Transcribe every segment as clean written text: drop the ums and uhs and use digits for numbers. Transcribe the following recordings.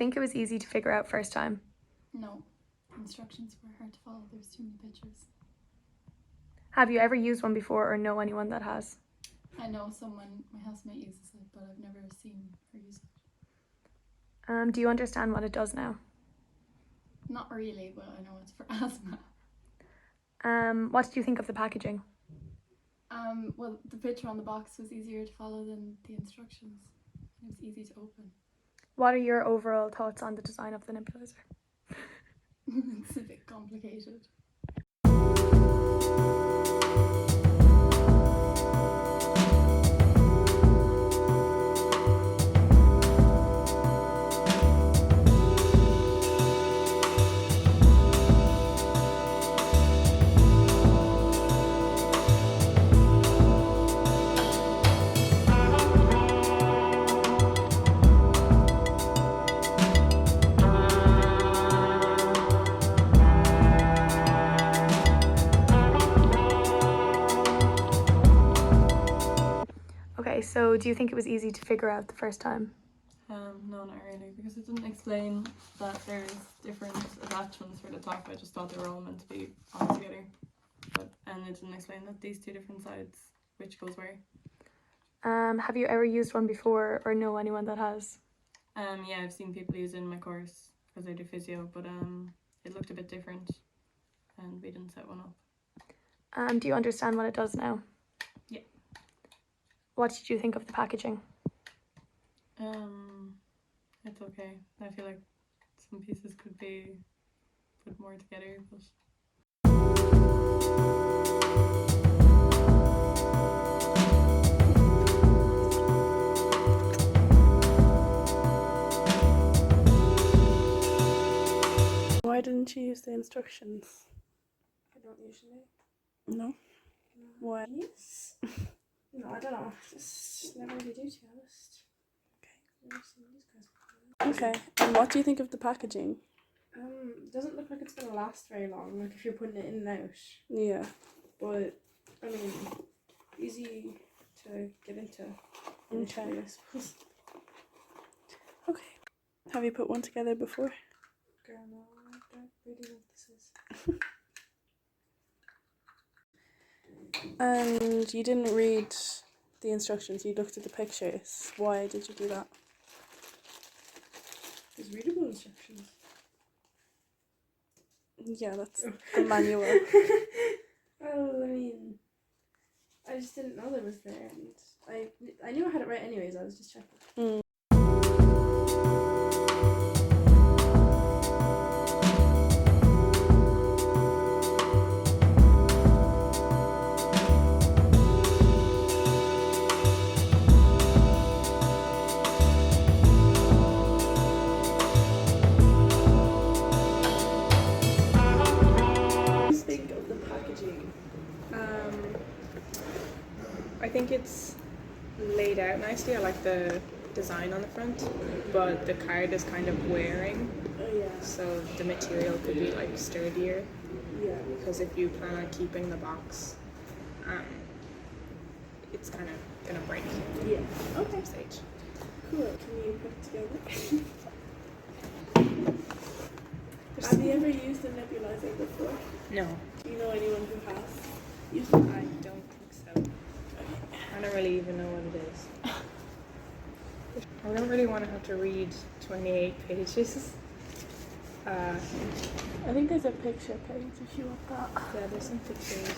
think it was easy to figure out first time? No. Instructions were hard to follow. There was too many pictures. Have you ever used one before or know anyone that has? I know someone, my housemate uses it, but I've never seen her use it. Do you understand what it does now? Not really, but I know it's for asthma. What did you think of the packaging? Well, the picture on the box was easier to follow than the instructions. It was easy to open. What are your overall thoughts on the design of the nebulizer? It's a bit complicated. Okay, so do you think it was easy to figure out the first time? No, not really, because it didn't explain that there's different attachments for the top. I just thought they were all meant to be on together. And it didn't explain that these two different sides, which goes where. Have you ever used one before or know anyone that has? Yeah, I've seen people use it in my course because I do physio, but it looked a bit different and we didn't set one up. Do you understand what it does now? Yeah. What did you think of the packaging? It's okay. I feel like some pieces could be put more together, but Why didn't you use the instructions? I don't usually. No? Why? Yes. No, I don't know. Just never really do, to be honest. Never seen these guys before. Okay. And what do you think of the packaging? Doesn't look like it's gonna last very long. Like if you're putting it in and out. Yeah. But I mean, easy to get into. Initially, I suppose. Okay. Have you put one together before? Girl, no, I don't really know what this is. And you didn't read the instructions, you looked at the pictures. Why did you do that? There's readable instructions. Yeah, that's the manual. Well, I mean, I just didn't know there was there, and I knew I had it right anyways. I was just checking. Think of the packaging. I think it's laid out nicely. I like the design on the front, but the card is kind of wearing, Oh yeah. so the material could be like sturdier. Yeah. Because if you plan on keeping the box, it's kind of gonna break Yeah. at Okay. some stage. Cool. Can you put it together? Have you ever used a nebulizer before? No, Do you know anyone who has used I it? don't think so. I don't really even know what it is. I don't really want to have to read 28 pages. I think there's a picture page if you want that. Yeah, there's some pictures.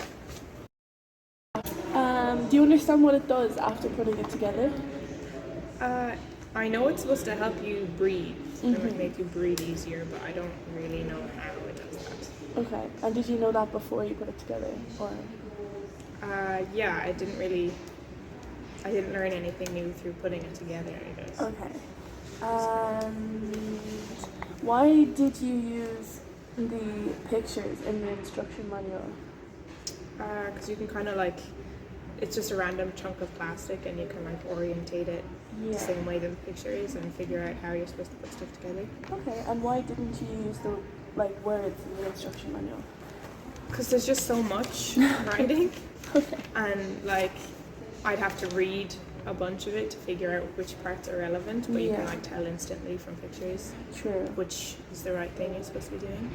Do you understand what it does after putting it together? I know it's supposed to help you breathe. It might make you breathe easier, but I don't really know how it does that. Okay. And did you know that before you put it together, or? Yeah, I didn't learn anything new through putting it together, I guess. Okay. And why did you use the pictures in the instruction manual? Because you can kind of like, it's just a random chunk of plastic and you can like orientate it the same way that the picture is and figure out how you're supposed to put stuff together. Okay. And why didn't you use the words in the instruction manual? Because there's just so much writing. Okay. And like I'd have to read a bunch of it to figure out which parts are relevant, but you can Yeah. like tell instantly from pictures True. which is the right thing you're supposed to be doing.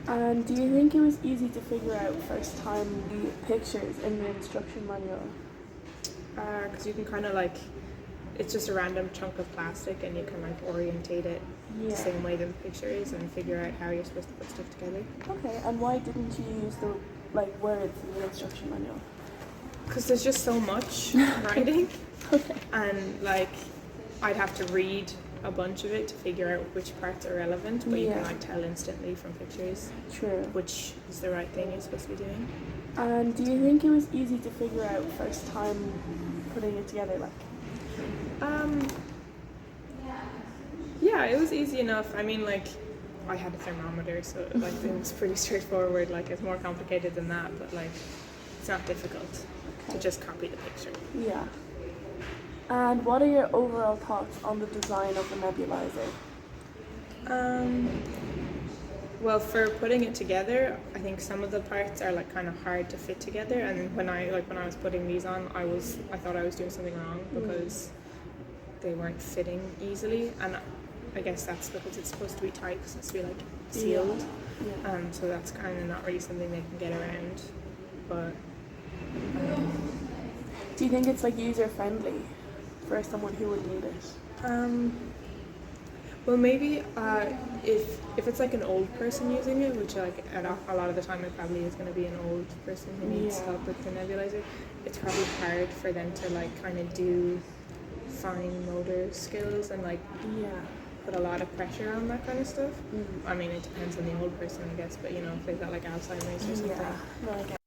And do you think it was easy to figure out first time the pictures in the instruction manual? Because you can kind of like, it's just a random chunk of plastic and you can like orientate it the Yeah. same way the picture is and figure out how you're supposed to put stuff together. Okay, and why didn't you use the words in the instruction manual? Because there's just so much writing, Okay. and like I'd have to read a bunch of it to figure out which parts are relevant, but you can Yeah. like tell instantly from pictures True. which is the right thing you're supposed to be doing. And do you think it was easy to figure out first time putting it together? Like, Yeah, it was easy enough. I mean, like, I had a thermometer, so like it was pretty straightforward. Like, it's more complicated than that, but like, it's not difficult to just copy the picture. yeah. And what are your overall thoughts on the design of the nebulizer? Well, for putting it together, I think some of the parts are like kind of hard to fit together. And when I was putting these on, I thought I was doing something wrong because they weren't fitting easily. And I guess that's because it's supposed to be tight, because it's supposed to be like sealed. Yeah. So that's kind of not really something they can get around. But Do you think it's like user friendly for someone who would need it? well, maybe if it's like an old person using it, which like a lot of the time it probably is going to be an old person who needs Yeah. help with the nebulizer, it's probably hard for them to like kind of do fine motor skills and like Yeah. put a lot of pressure on that kind of stuff. I mean, it depends on the old person, I guess, but you know, if they've got like Alzheimer's or something. Yeah. No, I get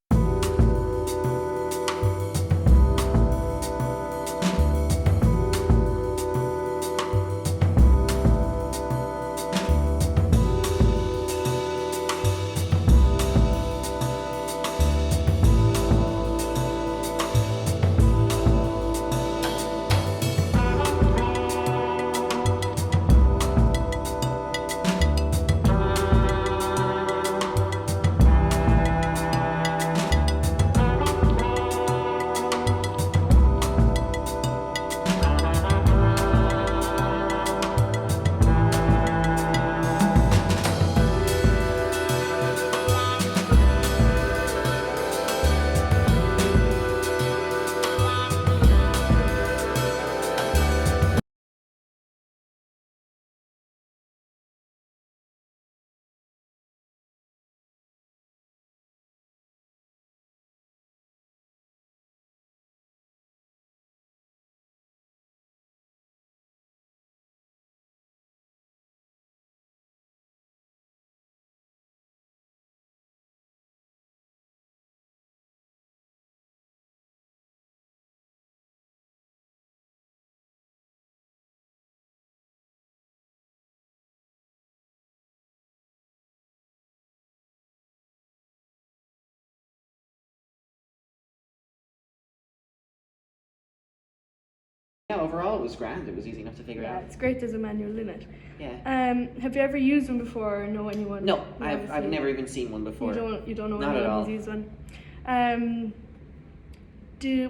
Yeah, overall it was grand. It was easy enough to figure Yeah, out. it's great there's a manual in it. Yeah. Have you ever used one before or know anyone? No, who I've obviously- never even seen one before. You don't know Not at anyone all. who's used one.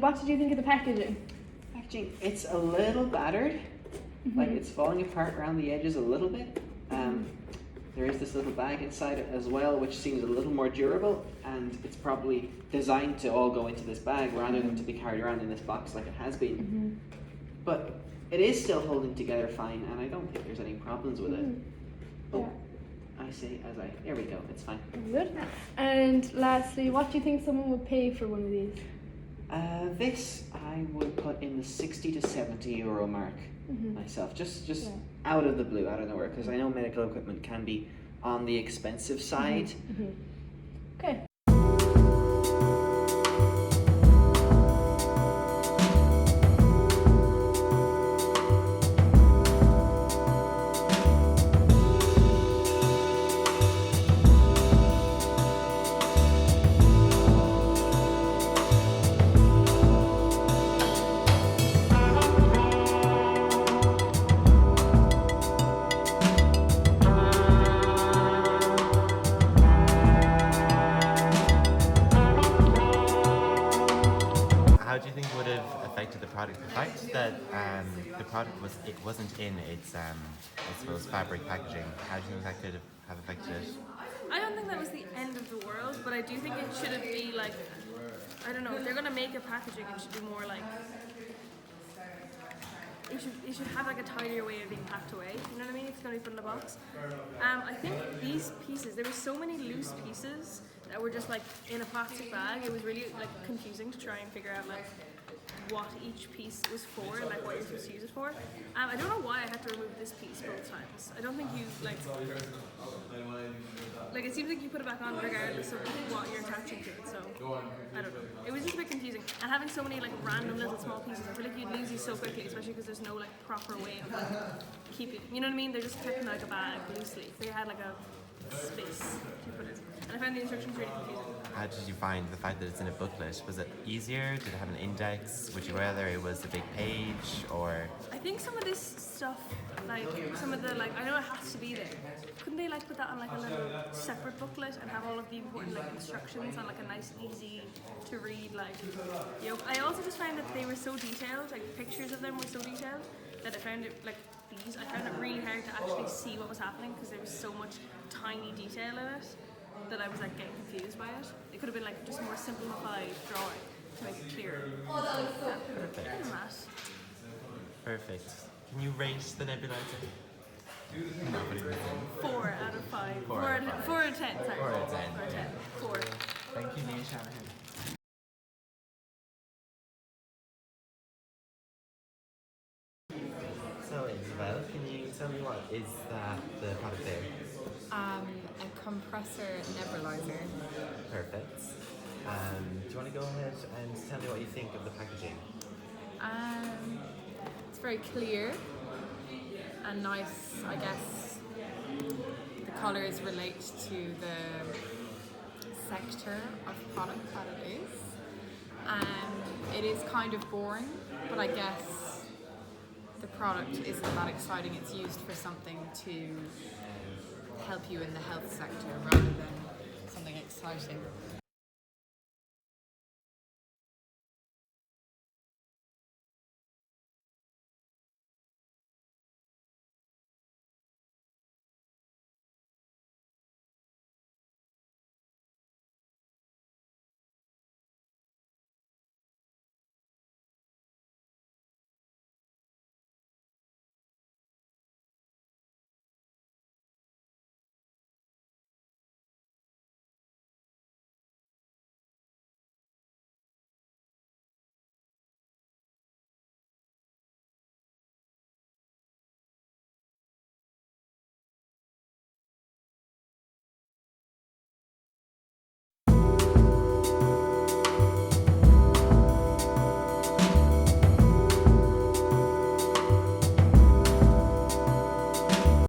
What did you think of the packaging? Packaging, it's a little battered. Like it's falling apart around the edges a little bit. There is this little bag inside it as well, which seems a little more durable, and it's probably designed to all go into this bag rather than to be carried around in this box like it has been. But it is still holding together fine, and I don't think there's any problems with it. Oh, I say there we go, it's fine. Good. And lastly, what do you think someone would pay for one of these? This I would put in the 60 to 70 euro mark myself, just out of the blue, out of nowhere, because I know medical equipment can be on the expensive side. Okay. How do you think it would have affected the product? The fact that the product wasn't in its I suppose fabric packaging. How do you think that could have affected it? I don't think that was the end of the world, but I do think it shouldn't be like, I don't know, if they're gonna make a packaging, it should be more like, it should have like a tidier way of being packed away. You know what I mean? It's gonna be put in a box. I think these pieces, there were so many loose pieces that were just like in a plastic bag. It was really like confusing to try and figure out like what each piece was for and like what you're supposed to use it for. I don't know why I had to remove this piece both times. I don't think you like it seems like you put it back on regardless of what you're attaching to it, so I don't know. It was just a bit confusing. And having so many like random little small pieces, I feel like you'd lose these so quickly, especially because there's no like proper way of like keeping, you know what I mean? They're just kept in like a bag loosely. They had like a space to put it. And I found the instructions really confusing. How did you find the fact that it's in a booklet? Was it easier? Did it have an index? Would you rather it was a big page or? I think some of this stuff, like some of the like, I know it has to be there. Couldn't they like put that on like a little separate booklet and have all of the important like instructions on like a nice, easy to read like? You know, I also just found that they were so detailed. Like pictures of them were so detailed that I found it like these. I found it really hard to actually see what was happening because there was so much tiny detail in it that I was like getting confused by it. It could have been like just more simplified drawing to make it clearer. Perfect. Perfect. Can you rate the nebulizer? No, but it was 4 out of 5. 4 4 out of 5. 4 out of 10. Sorry. 4 out of 10. 4 out of 10. 4. Thank you, Neil Shanahan. So, Isabel, can you tell me what is the product there? A compressor nebulizer. Perfect. Do you want to go ahead and tell me what you think of the packaging? It's very clear and nice, I guess. The colours relate to the sector of product that it is. It is kind of boring, but I guess the product isn't that exciting. It's used for something to help you in the health sector rather than something exciting.